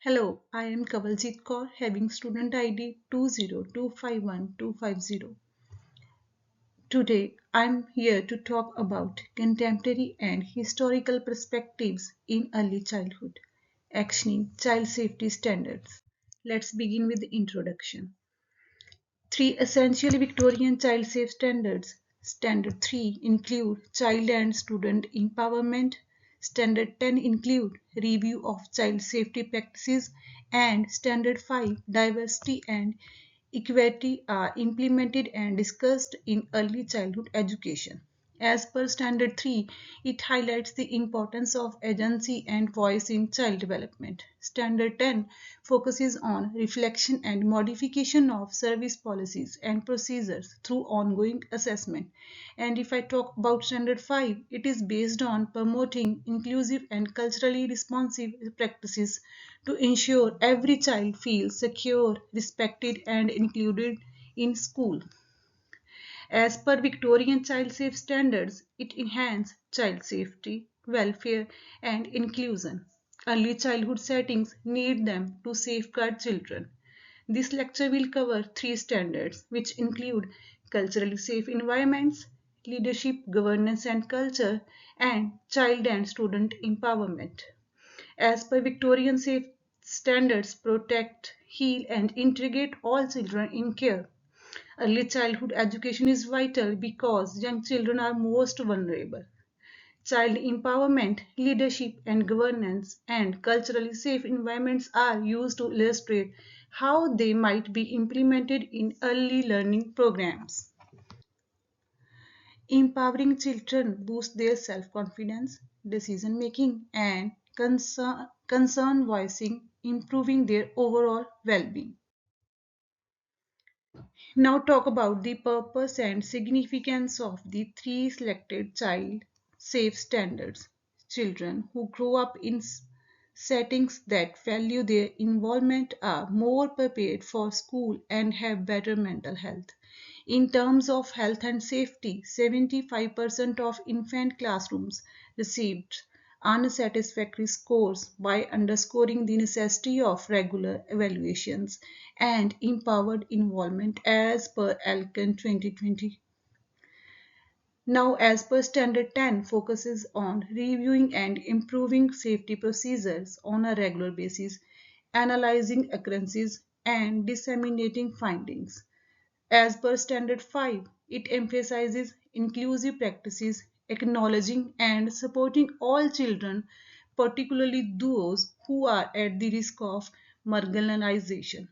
Hello, I am Kawaljeet Kaur having student ID 20251-250. Today I am here to talk about contemporary and historical perspectives in early childhood, actioning child safety standards. Let's begin with the introduction. Three essential Victorian child safe standards. Standard 3 include child and student empowerment. Standard 10 include review of child safety practices, and Standard 5 diversity and equity are implemented and discussed in early childhood education. As per Standard 3, it highlights the importance of agency and voice in child development. Standard 10 focuses on reflection and modification of service policies and procedures through ongoing assessment. And if I talk about Standard 5, it is based on promoting inclusive and culturally responsive practices to ensure every child feels secure, respected, and included in school. As per Victorian child safe standards, it enhances child safety, welfare, and inclusion. Early childhood settings need them to safeguard children. This lecture will cover three standards, which include culturally safe environments, leadership, governance and culture, and child and student empowerment. As per Victorian safe standards, protect, heal, and integrate all children in care. Early childhood education is vital because young children are most vulnerable. Child empowerment, leadership and governance, and culturally safe environments are used to illustrate how they might be implemented in early learning programs. Empowering children boosts their self-confidence, decision-making, and concern voicing, improving their overall well-being. Now talk about the purpose and significance of the three selected child safe standards. Children who grow up in settings that value their involvement are more prepared for school and have better mental health. In terms of health and safety, 75% of infant classrooms received unsatisfactory scores by underscoring the necessity of regular evaluations and empowered involvement as per Alcan 2020. Now, as per Standard 10, focuses on reviewing and improving safety procedures on a regular basis, analyzing occurrences, and disseminating findings. As per Standard 5, it emphasizes inclusive practices, acknowledging and supporting all children, particularly those who are at the risk of marginalization.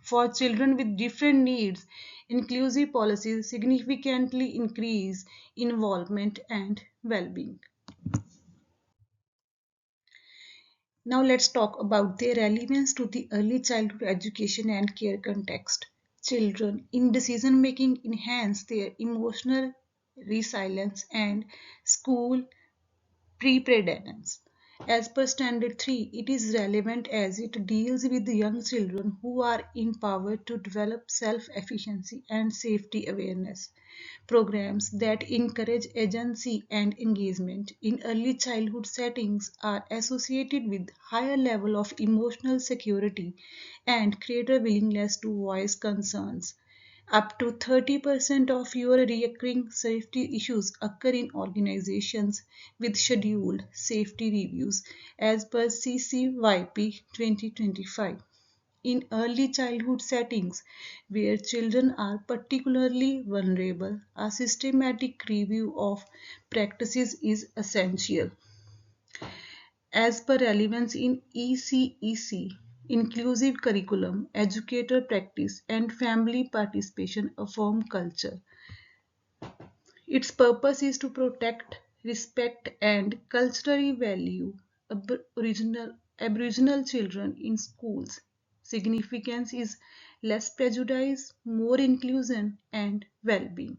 For children with different needs, inclusive policies significantly increase involvement and well-being. Now let's talk about their relevance to the early childhood education and care context. Children in decision making enhance their emotional resilience and school preparedness. As per Standard 3, it is relevant as it deals with young children who are empowered to develop self-efficiency and safety awareness. Programs that encourage agency and engagement in early childhood settings are associated with higher level of emotional security and greater willingness to voice concerns. Up to 30% of your recurring safety issues occur in organizations with scheduled safety reviews as per CCYP 2025. In early childhood settings where children are particularly vulnerable, a systematic review of practices is essential. As per relevance in ECEC, inclusive curriculum, educator practice, and family participation affirm culture. Its purpose is to protect, respect, and culturally value Aboriginal children in schools. Significance is less prejudice, more inclusion, and well-being.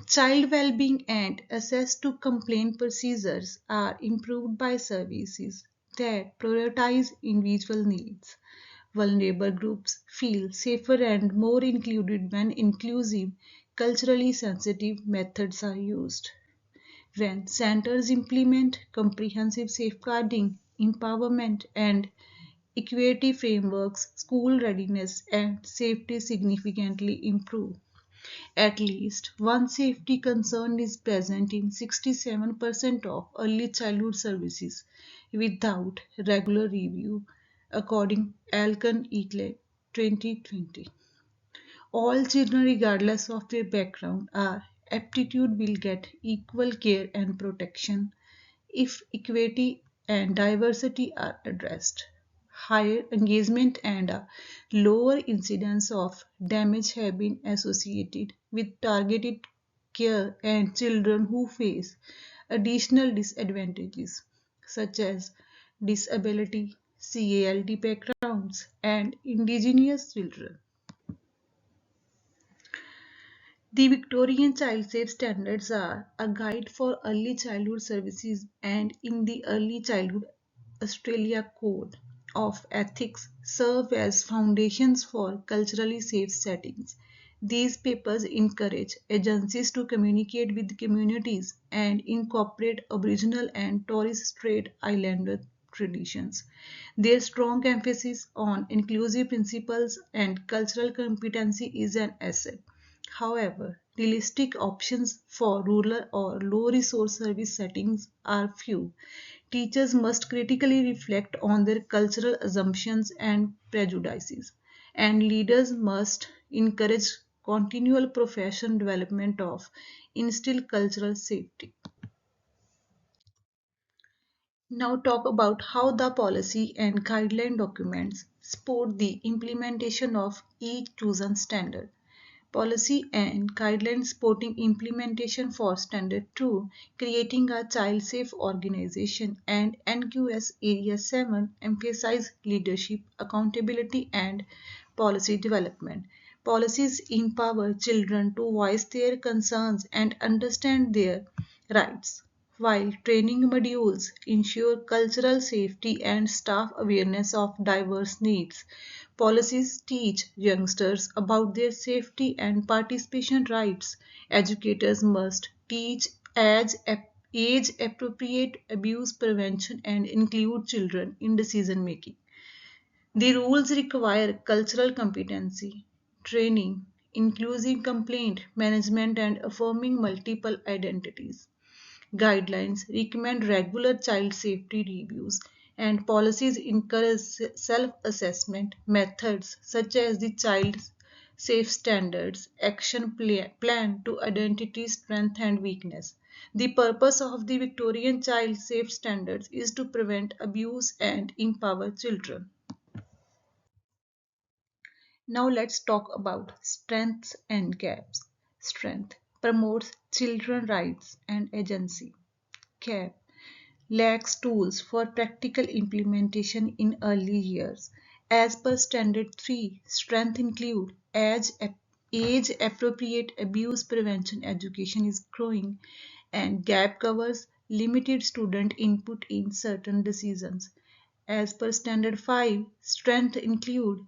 Child well-being and access to complaint procedures are improved by services that prioritize individual needs. Vulnerable groups feel safer and more included when inclusive culturally sensitive methods are used. When centers implement comprehensive safeguarding, empowerment, and equity frameworks, school readiness and safety significantly improve. At least one safety concern is present in 67% of early childhood services without regular review, according Alcon et 2020. All children, regardless of their background or aptitude, will get equal care and protection if equity and diversity are addressed. Higher engagement and a lower incidence of damage have been associated with targeted care and children who face additional disadvantages such as disability, CALD backgrounds, and indigenous children. The Victorian Child Safe Standards are a guide for early childhood services, and in the Early Childhood Australia Code of Ethics serve as foundations for culturally safe settings. These papers encourage agencies to communicate with communities and incorporate Aboriginal and Torres Strait Islander traditions. Their strong emphasis on inclusive principles and cultural competency is an asset. However, realistic options for rural or low resource service settings are few. Teachers must critically reflect on their cultural assumptions and prejudices, and leaders must encourage continual professional development of instill cultural safety. Now talk about how the policy and guideline documents support the implementation of each chosen standard. Policy and guidelines supporting implementation for Standard 2, creating a child-safe organization, and NQS Area 7 emphasize leadership, accountability, and policy development. Policies empower children to voice their concerns and understand their rights, while training modules ensure cultural safety and staff awareness of diverse needs. Policies teach youngsters about their safety and participation rights. Educators must teach age appropriate abuse prevention and include children in decision making. The rules require cultural competency, training, inclusive complaint management, and affirming multiple identities. Guidelines recommend regular child safety reviews, and policies encourage self assessment methods such as the Child Safe Standards Action Plan to identity strength and weakness. The purpose of the Victorian Child Safe Standards is to prevent abuse and empower children. Now let's talk about strengths and gaps. Strength promotes children's rights and agency. Gap lacks tools for practical implementation in early years. As per Standard 3, strength include age appropriate abuse prevention education is growing, and gap covers limited student input in certain decisions. As per Standard 5, strength include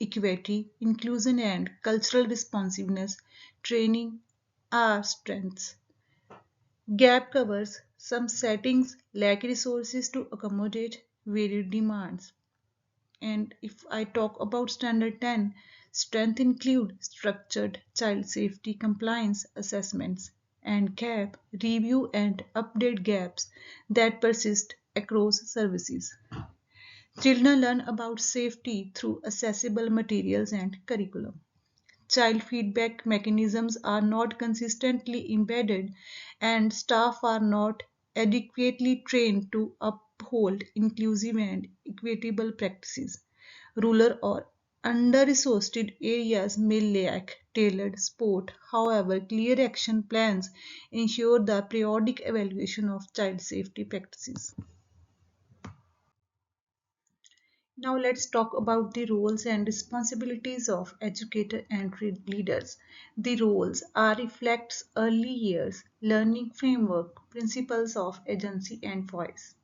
equity, inclusion, and cultural responsiveness training are strengths. Gap covers some settings lack resources to accommodate varied demands. And if I talk about Standard 10, strength include structured child safety compliance assessments and gap review and update gaps that persist across services. Children learn about safety through accessible materials and curriculum. Child feedback mechanisms are not consistently embedded, and staff are not adequately trained to uphold inclusive and equitable practices. Rural or under resourced areas may lack tailored support. However, clear action plans ensure the periodic evaluation of child safety practices. Now let's talk about the roles and responsibilities of educator and leaders. The roles are reflects early years, learning framework, principles of agency and voice.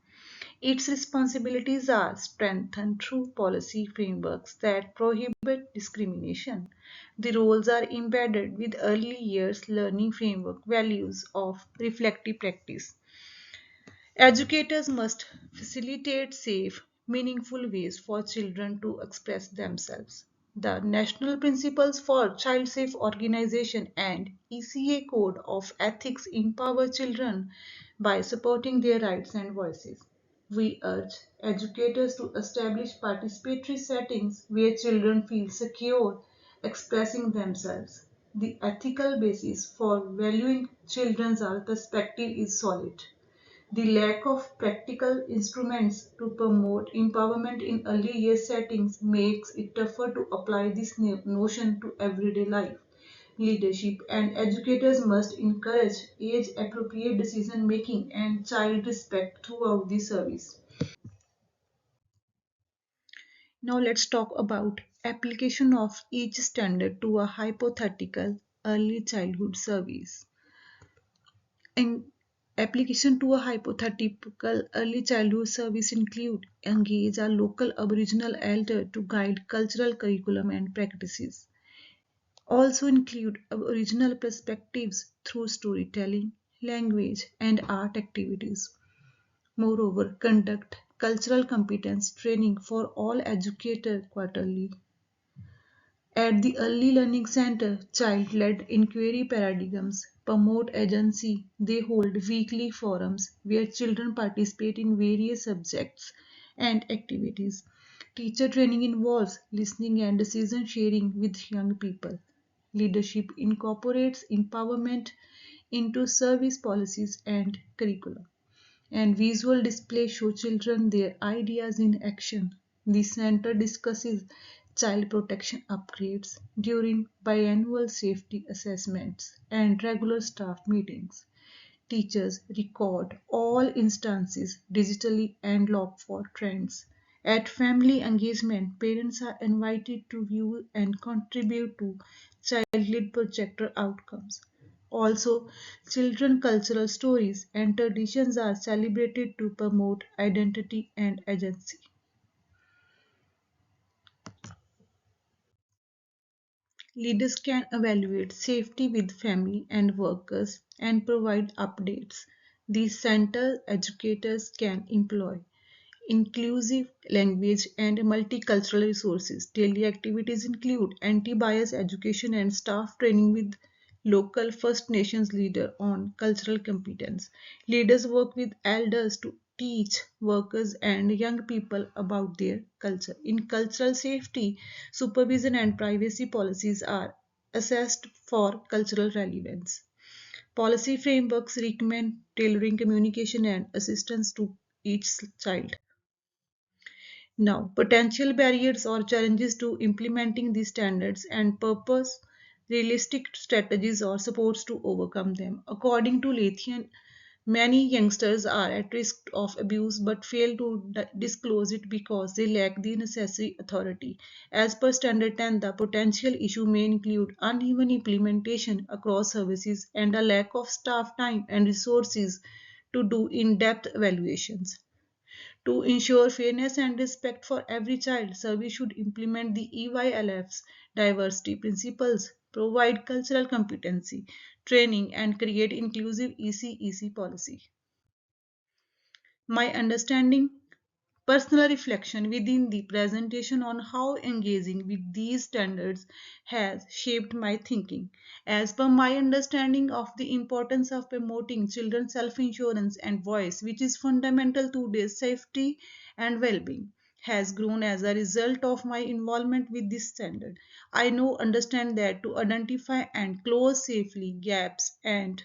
Its responsibilities are strengthened through policy frameworks that prohibit discrimination. The roles are embedded with early years learning framework values of reflective practice. Educators must facilitate safe, meaningful ways for children to express themselves. The National Principles for Child Safe Organization and ECA Code of Ethics empower children by supporting their rights and voices. We urge educators to establish participatory settings where children feel secure expressing themselves. The ethical basis for valuing children's perspective is solid. The lack of practical instruments to promote empowerment in early years settings makes it tougher to apply this notion to everyday life. Leadership and educators must encourage age appropriate decision making and child respect throughout the service. Now let's talk about application of each standard to a hypothetical early childhood service. In application to a hypothetical early childhood service include engage a local Aboriginal elder to guide cultural curriculum and practices. Also include Aboriginal perspectives through storytelling, language, and art activities. Moreover, conduct cultural competence training for all educators quarterly. At the Early Learning Center, child-led inquiry paradigms promote agency. They hold weekly forums where children participate in various subjects and activities. Teacher training involves listening and decision sharing with young people. Leadership incorporates empowerment into service policies and curriculum, and visual displays show children their ideas in action. The center discusses child protection upgrades during biannual safety assessments and regular staff meetings. Teachers record all instances digitally and log for trends. At family engagement, parents are invited to view and contribute to child-led projector outcomes. Also, children cultural stories and traditions are celebrated to promote identity and agency. Leaders can evaluate safety with family and workers and provide updates. These center educators can employ inclusive language and multicultural resources. Daily activities include anti-bias education and staff training with local First Nations leaders on cultural competence. Leaders work with elders to teach workers and young people about their culture. In cultural safety, supervision and privacy policies are assessed for cultural relevance. Policy frameworks recommend tailoring communication and assistance to each child. Now, potential barriers or challenges to implementing these standards and purpose, realistic strategies or supports to overcome them. According to Lathian, many youngsters are at risk of abuse but fail to disclose it because they lack the necessary authority. As per Standard 10, the potential issue may include uneven implementation across services and a lack of staff time and resources to do in-depth evaluations. To ensure fairness and respect for every child, service should implement the EYLF's diversity principles, provide cultural competency, training, and create inclusive ECEC policy. My understanding Personal reflection within the presentation on how engaging with these standards has shaped my thinking. As per my understanding of the importance of promoting children's self-insurance and voice, which is fundamental to their safety and well-being, has grown as a result of my involvement with this standard. I now understand that to identify and close safely gaps and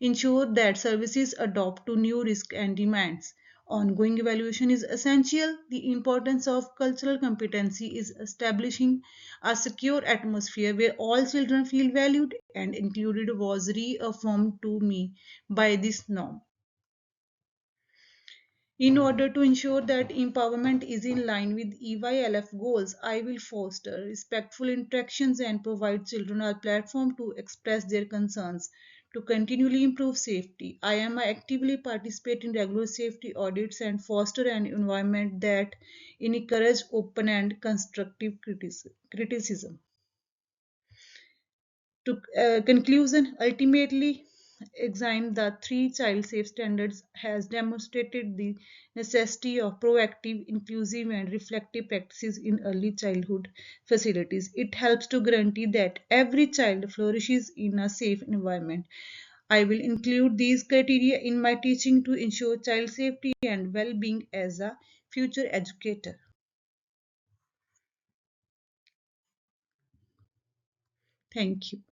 ensure that services adapt to new risks and demands. Ongoing evaluation is essential. The importance of cultural competency is establishing a secure atmosphere where all children feel valued and included was reaffirmed to me by this norm. In order to ensure that empowerment is in line with EYLF goals, I will foster respectful interactions and provide children a platform to express their concerns. to continually improve safety. I am actively participate in regular safety audits and foster an environment that encourage open and constructive criticism. To conclusion, ultimately, examine the three child safe standards has demonstrated the necessity of proactive, inclusive, and reflective practices in early childhood facilities. It helps to guarantee that every child flourishes in a safe environment. I will include these criteria in my teaching to ensure child safety and well being as a future educator. Thank you.